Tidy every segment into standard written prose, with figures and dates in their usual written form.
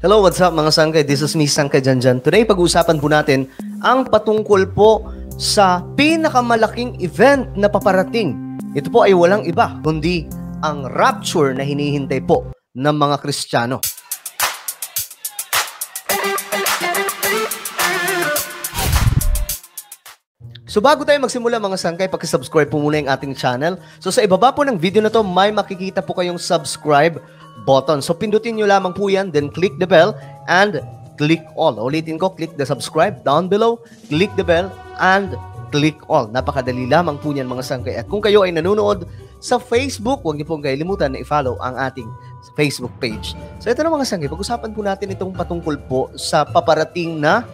Hello, what's up mga sangkay? This is me, Sangkay Janjan. Today, pag-uusapan po natin ang patungkol po sa pinakamalaking event na paparating. Ito po ay walang iba, kundi ang rapture na hinihintay po ng mga Kristiyano. So bago tayo magsimula mga sangkay, paki-subscribe po muna yung ating channel. So sa ibaba po ng video na to, may makikita po kayong subscribe button. So pindutin nyo lamang po yan, then click the bell and click all. Ulitin ko, click the subscribe down below, click the bell and click all. Napakadali lamang po yan mga sangkay. At kung kayo ay nanonood sa Facebook, huwag niyo pong kalimutan na i-follow ang ating Facebook page. So ito na mga sangkay, pag-usapan po natin itong patungkol po sa paparating na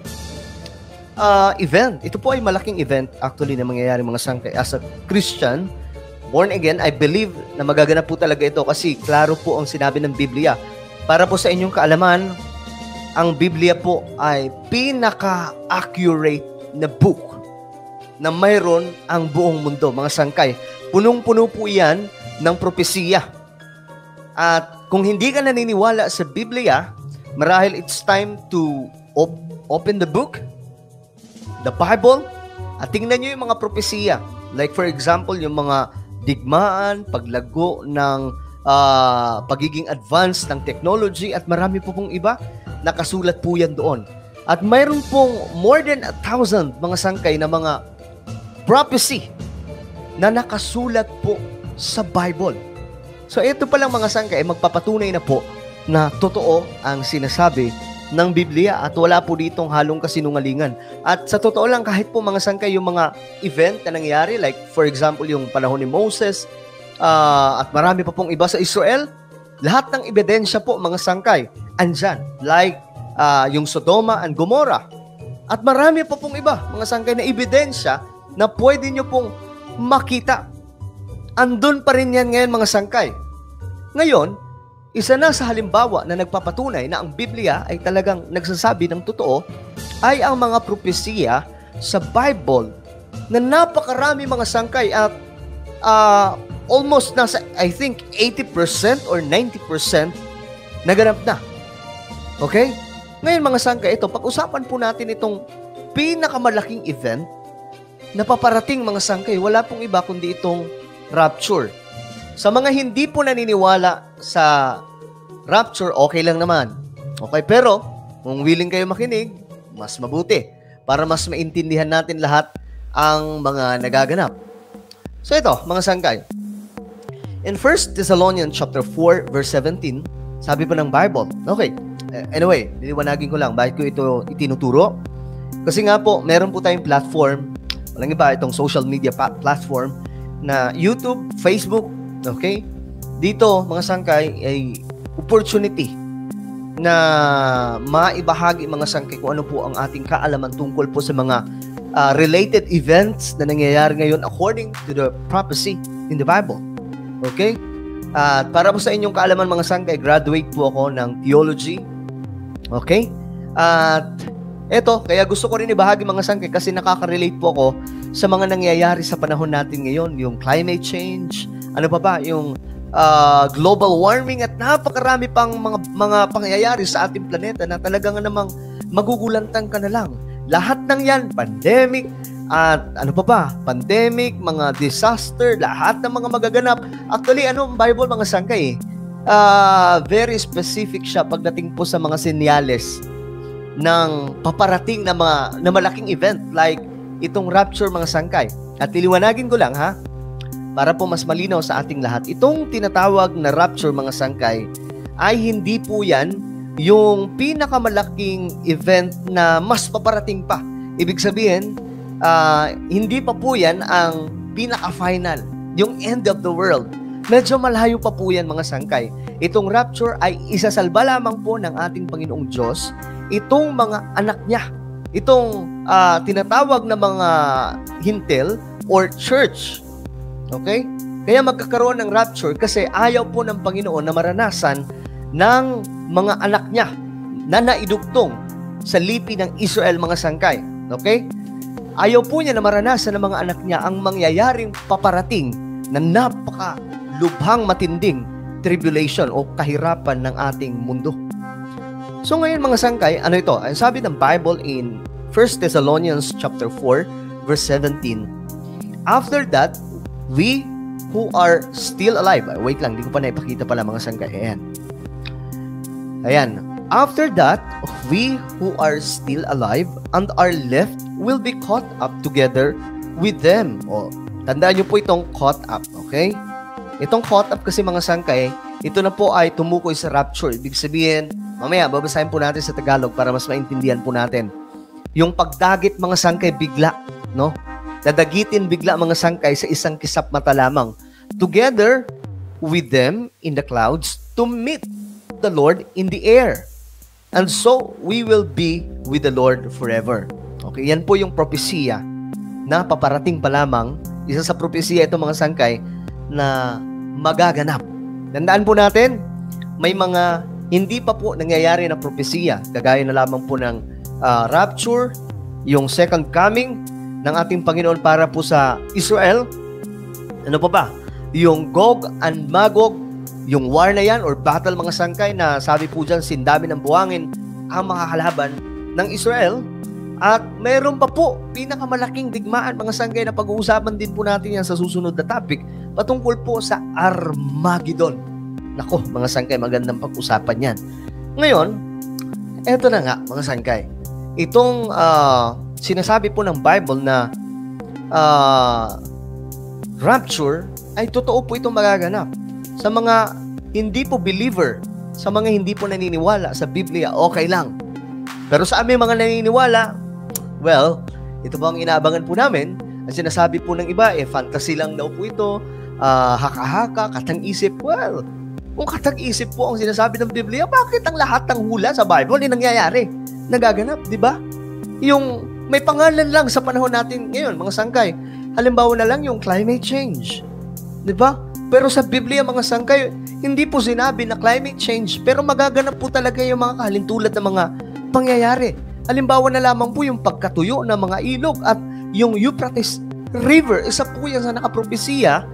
event. Ito po ay malaking event actually na mangyayari mga sangkay. As a Christian, born again, I believe na magaganap po talaga ito kasi klaro po ang sinabi ng Biblia. Para po sa inyong kaalaman, ang Biblia po ay pinaka-accurate na book na mayroon ang buong mundo, mga sangkay. Punong-puno po yan ng propesiya. At kung hindi ka naniniwala sa Biblia, marahil it's time to open the book, the Bible, at tingnan nyo yung mga propesiya. Like for example, yung mga digmaan, paglago ng pagiging advanced ng technology at marami po pong iba, nakasulat po yan doon. At mayroon pong more than 1,000 mga sangkay na mga prophecy na nakasulat po sa Bible. So ito palang mga sangkay, magpapatunay na po na totoo ang sinasabi ng Biblia at wala po ditong halong kasinungalingan. At sa totoo lang, kahit po mga sangkay yung mga event na nangyari, like for example yung panahon ni Moses at marami pa pong iba sa Israel, lahat ng ebidensya po mga sangkay andyan, like yung Sodoma and Gomorrah. At marami pa pong iba mga sangkay na ebidensya na pwede nyo pong makita. Andun pa rin yan ngayon mga sangkay. Ngayon, isa na sa halimbawa na nagpapatunay na ang Biblia ay talagang nagsasabi ng totoo ay ang mga propesiya sa Bible na napakarami mga sangkay at almost nasa I think 80% or 90% naganap na. Okay? Ngayon mga sangkay, ito, pag-usapan po natin itong pinakamalaking event na paparating mga sangkay. Wala pong iba kundi itong rapture. Sa mga hindi po naniniwala sa rapture, okay lang naman. Okay, pero kung willing kayo makinig, mas mabuti para mas maintindihan natin lahat ang mga nagaganap. So ito, mga sangkay. In 1 Thessalonians chapter 4 verse 17, sabi pa ng Bible. Okay, anyway, liliwanagin ko lang bakit ko ito itinuturo. Kasi nga po, meron po tayong platform, walang iba, itong social media platform na YouTube, Facebook. Okay? Dito, mga sangkay, ay opportunity na maibahagi mga sangkay kung ano po ang ating kaalaman tungkol po sa mga related events na nangyayari ngayon according to the prophecy in the Bible. Okay? At para po sa inyong kaalaman mga sangkay, graduate po ako ng theology. Okay? At eto, kaya gusto ko rin ibahagi mga sangkay kasi nakaka-relate po ako sa mga nangyayari sa panahon natin ngayon, yung climate change, ano pa ba, yung global warming at napakarami pang mga pangyayari sa ating planeta na talagang namang magugulantang ka na lang. Lahat ng yan, pandemic, at ano pa ba, pandemic, mga disaster, lahat ng mga magaganap. Actually, ano ang Bible mga sangkay? Very specific siya pagdating po sa mga senyales ng paparating na malaking event like itong rapture mga sangkay. At liliwanagin ko lang ha, para po mas malinaw sa ating lahat, itong tinatawag na rapture mga sangkay ay hindi po yan yung pinakamalaking event na mas paparating pa. Ibig sabihin, hindi pa po yan ang pinaka-final, yung end of the world. Medyo malayo pa po yan mga sangkay. Itong rapture ay isasalba lamang po ng ating Panginoong Diyos itong mga anak niya. Itong tinatawag na mga hintil or church. Okay? Kaya magkakaroon ng rapture kasi ayaw po ng Panginoon na maranasan ng mga anak niya na naidugtong sa lipi ng Israel mga sangkay. Okay? Ayaw po niya na maranasan ng mga anak niya ang mangyayaring paparating na napakalubhang matinding tribulation o kahirapan ng ating mundo. So ngayon mga sangkay, ano ito? Ang sabi ng Bible in 1 Thessalonians chapter 4, verse 17. After that, we who are still alive. Wait lang, di ko pa naipakita pala mga sangkay. Ayan. After that, we who are still alive and are left will be caught up together with them. O, tandaan nyo po itong caught up, okay? Itong caught up kasi mga sangkay, ito na po ay tumukoy sa rapture. Ibig sabihin, mamaya, babasahin po natin sa Tagalog para mas maintindihan po natin. Yung pagdagit mga sangkay bigla, no? Dadagitin bigla mga sangkay sa isang kisap mata lamang. Together with them in the clouds to meet the Lord in the air. And so, we will be with the Lord forever. Okay, yan po yung propesiya na paparating pa lamang. Isa sa propesiya ito mga sangkay na magaganap. Tandaan po natin, may mga hindi pa po nangyayari na propesiya. Kagaya na lamang po ng rapture, yung second coming ng ating Panginoon para po sa Israel. Ano pa ba? Yung Gog and Magog, yung war na yan or battle mga sangkay na sabi po dyan, sindami ng buhangin ang mga kalaban ng Israel. At mayroon pa po pinakamalaking digmaan mga sangkay na pag-uusapan din po natin yan sa susunod na topic patungkol po sa Armageddon. Nako, mga sangkay, magandang pag-usapan yan. Ngayon, eto na nga mga sangkay. Itong sinasabi po ng Bible na rapture ay totoo po itong magaganap. Sa mga hindi po believer, sa mga hindi po naniniwala sa Biblia, okay lang. Pero sa aming mga naniniwala, well, ito po ang inaabangan po namin. Ang sinasabi po ng iba, fantasy lang daw po ito, haka-haka, katang-isip. Well, kung katang-isip po ang sinasabi ng Biblia, bakit ang lahat ng hula sa Bible ay nangyayari? Nagaganap, di ba? Yung may pangalan lang sa panahon natin ngayon, mga sangkay. Halimbawa na lang yung climate change. Di ba? Pero sa Biblia, mga sangkay, hindi po sinabi na climate change, pero magaganap po talaga yung mga kahalintulad na mga pangyayari. Halimbawa na lamang po yung pagkatuyo ng mga ilog at yung Euphrates River. Isa po yan sa nakapropesiya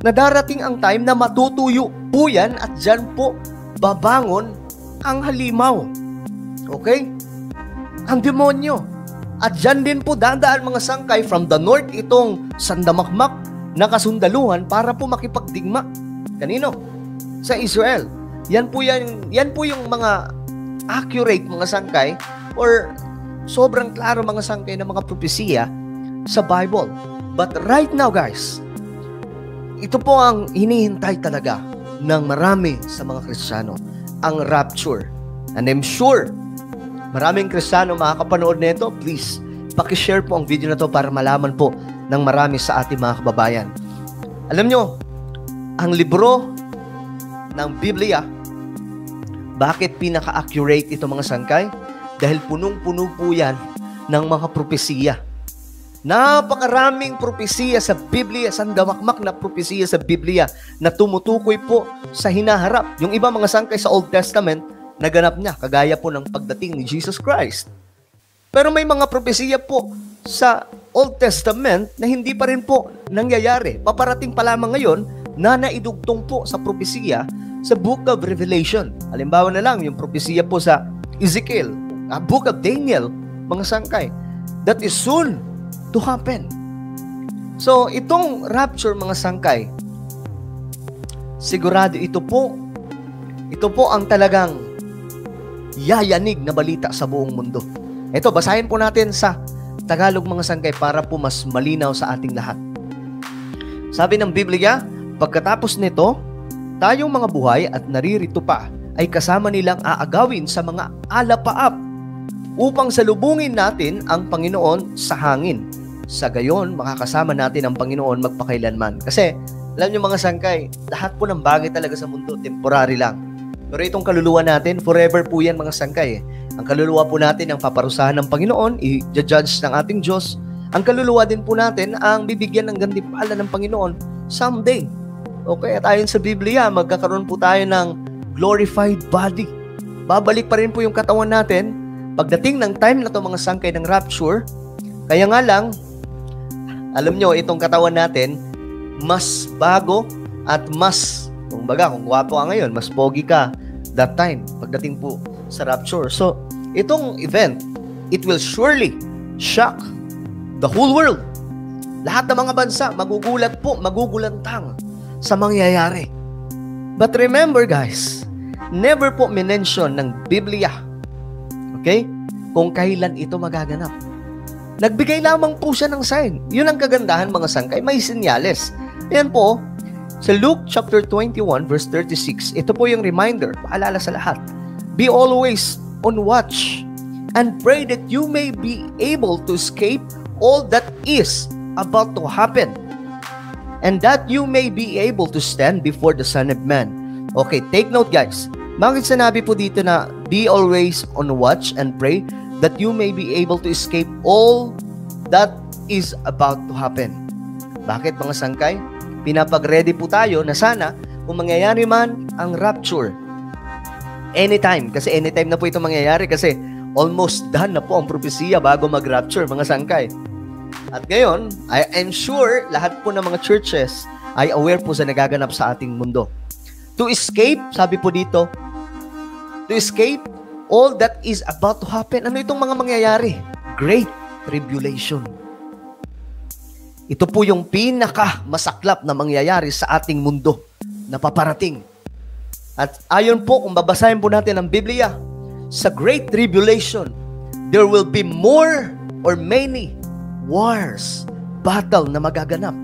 na darating ang time na matutuyo po yan at dyan po babangon ang halimaw. Okay? Ang demonyo. At dyan din po dadaan mga sangkay from the north itong sandamakmak na kasundaluhan para po makipagdigma. Kanino? Sa Israel. Yan po yung mga accurate mga sangkay or sobrang klaro mga sangkay ng mga propesiya sa Bible. But right now guys, ito po ang hinihintay talaga ng marami sa mga Kristiyano, ang rapture. And I'm sure maraming Kristiyano makakapanood nito. Please, paki-share po ang video na to para malaman po ng marami sa ating mga kababayan. Alam nyo, ang libro ng Biblia, bakit pinaka-accurate ito mga sangkay? Dahil punong-puno po yan ng mga propesiya. Napakaraming propesiya sa Biblia, sandamakmak na propesiya sa Biblia na tumutukoy po sa hinaharap. Yung iba mga sangkay sa Old Testament, naganap niya, kagaya po ng pagdating ni Jesus Christ. Pero may mga propesiya po sa Old Testament na hindi pa rin po nangyayari. Paparating pa lamang ngayon na naidugtong po sa propesiya sa Book of Revelation. Halimbawa na lang yung propesiya po sa Ezekiel, Book of Daniel, mga sangkay. That is soon to happen. So, itong rapture, mga sangkay, sigurado ito po ang talagang yayanig na balita sa buong mundo. Ito, basahin po natin sa Tagalog mga sangkay para po mas malinaw sa ating lahat. Sabi ng Biblia, pagkatapos nito, tayong mga buhay at naririto pa ay kasama nilang aagawin sa mga alapaap upang salubungin natin ang Panginoon sa hangin. Sa gayon, makakasama natin ang Panginoon magpakailanman. Kasi, alam niyo mga sangkay, lahat po ng bagay talaga sa mundo, temporary lang. Pero itong kaluluwa natin, forever po yan mga sangkay. Ang kaluluwa po natin ang paparusahan ng Panginoon, i-judge ng ating Diyos. Ang kaluluwa din po natin ang bibigyan ng gantimpala ng Panginoon someday. Okay, at ayon sa Biblia, magkakaroon po tayo ng glorified body. Babalik pa rin po yung katawan natin pagdating ng time na to mga sangkay ng rapture. Kaya nga lang, alam nyo, itong katawan natin, mas bago at mas, kung gwapo ka ngayon, mas pogi ka that time, pagdating po sa rapture. So, itong event, it will surely shock the whole world. Lahat ng mga bansa, magugulat po, magugulantang sa mangyayari. But remember guys, never po minention ng Biblia, okay, kung kailan ito magaganap. Nagbigay lamang po siya ng sign. Yun ang kagandahan mga sangkay, may senyales. Ayan po, sa Luke chapter 21 verse 36, ito po yung reminder, paalala sa lahat. Be always on watch and pray that you may be able to escape all that is about to happen, and that you may be able to stand before the Son of Man. Okay, take note guys. Bakit sinabi po dito na be always on watch and pray that you may be able to escape all that is about to happen? Bakit mga sangkay? Pinapag-ready po tayo na sana kung mangyayari man ang rapture, anytime, kasi anytime na po ito mangyayari kasi almost done na po ang propesiya bago mag-rapture mga sangkay. At ngayon, I am sure lahat po ng mga churches ay aware po sa nagaganap sa ating mundo. To escape, sabi po dito, to escape all that is about to happen. Ano itong mga mangyayari? Great tribulation. Ito po yung pinaka-masaklap na mangyayari sa ating mundo na paparating. At ayon po, kung babasahin po natin ang Biblia, sa Great Tribulation, there will be more or many wars, battle na magaganap.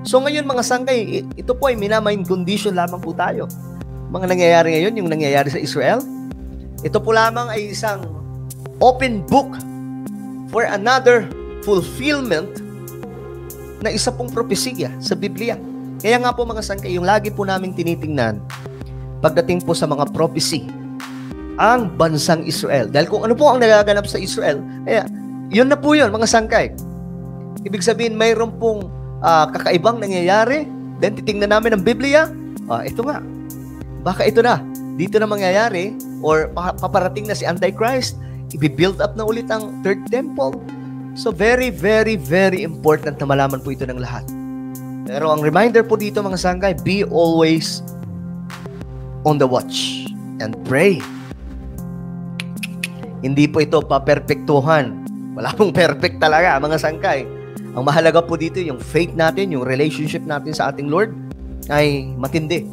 So ngayon mga sangkay, ito po ay minamain condition lamang po tayo. Mga nangyayari ngayon, yung nangyayari sa Israel, ito po lamang ay isang open book for another fulfillment na isa pong propesiya sa Biblia. Kaya nga po mga sangkay, yung lagi po naming tinitingnan pagdating po sa mga prophecy, ang bansang Israel. Dahil kung ano po ang nagaganap sa Israel, kaya yun na po yun mga sangkay. Ibig sabihin, mayroon pong kakaibang nangyayari, then titingnan namin ang Biblia, ito nga, baka ito na, dito na mangyayari, or paparating na si Antichrist, i-build up na ulit ang third temple. So very, very, very important na malaman po ito ng lahat. Pero ang reminder po dito mga sangkay, be always on the watch and pray. Hindi po ito paperpektuhan. Wala pong perfect talaga mga sangkay. Ang mahalaga po dito, yung faith natin, yung relationship natin sa ating Lord ay matindi.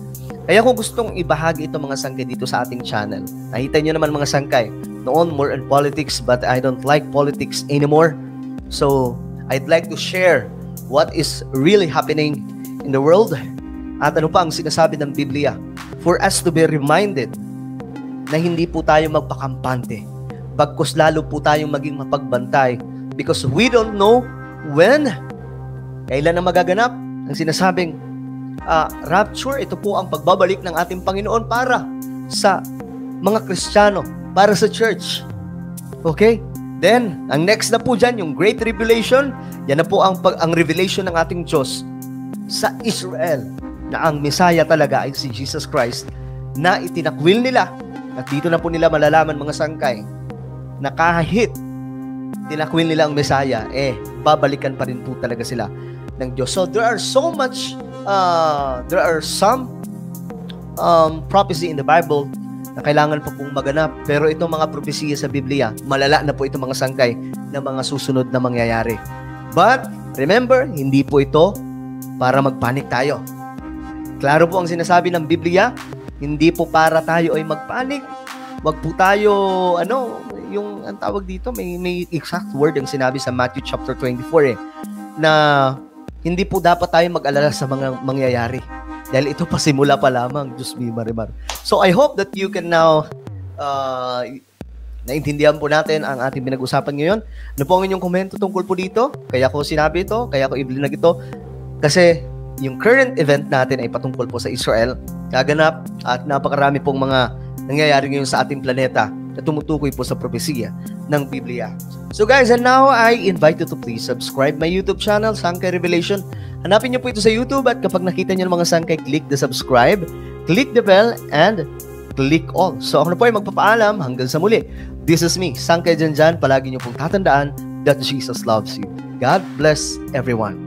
Kaya kung gustong ibahagi ito mga sangkay dito sa ating channel, nakita nyo naman mga sangkay, noon more on politics, but I don't like politics anymore. So, I'd like to share what is really happening in the world at ano pa ang sinasabi ng Biblia for us to be reminded na hindi po tayo magpakampante. Bagkus lalo po tayong maging mapagbantay because we don't know when, kailan na magaganap ang sinasabing rapture. Ito po ang pagbabalik ng ating Panginoon para sa mga Kristiyano, para sa church. Okay? Then, ang next na po dyan, yung Great Tribulation, yan na po ang revelation ng ating Diyos sa Israel na ang Messiah talaga ay si Jesus Christ na itinakwil nila. At dito na po nila malalaman mga sangkay na kahit tinakwil nila ang Messiah, babalikan pa rin po talaga sila ng Diyos. So, there are some prophecy in the Bible na kailangan pa pong maganap. Pero itong mga propesiya sa Biblia, malala na po itong mga sangkay na mga susunod na mangyayari. But, remember, hindi po ito para magpanik tayo. Klaro po ang sinasabi ng Biblia, hindi po para tayo ay magpanik. Wag po tayo, yung ang tawag dito, may exact word ang sinabi sa Matthew chapter 24 na hindi po dapat tayo mag-alala sa mga mangyayari. Dahil ito pa simula pa lamang, Diyos me, marimar. So I hope that you can now naintindihan po natin ang ating pinag-usapan ngayon. Ano po ang inyong komento tungkol po dito? Kaya ko sinabi ito, kaya ko iblinag ito. Kasi yung current event natin ay patungkol po sa Israel, gaganap at napakarami pong mga nangyayari ngayon sa ating planeta na tumutukoy po sa propesiya ng Biblia. So guys, and now I invite you to please subscribe my YouTube channel, Sangkay Revelation. Hanapin niyo po ito sa YouTube at kapag nakita niyo ng mga sangkay, click the subscribe, click the bell, and click all. So ako na po ay magpapaalam hanggang sa muli. This is me, Sangkay Janjan. Palagi niyo pong tatandaan that Jesus loves you. God bless everyone.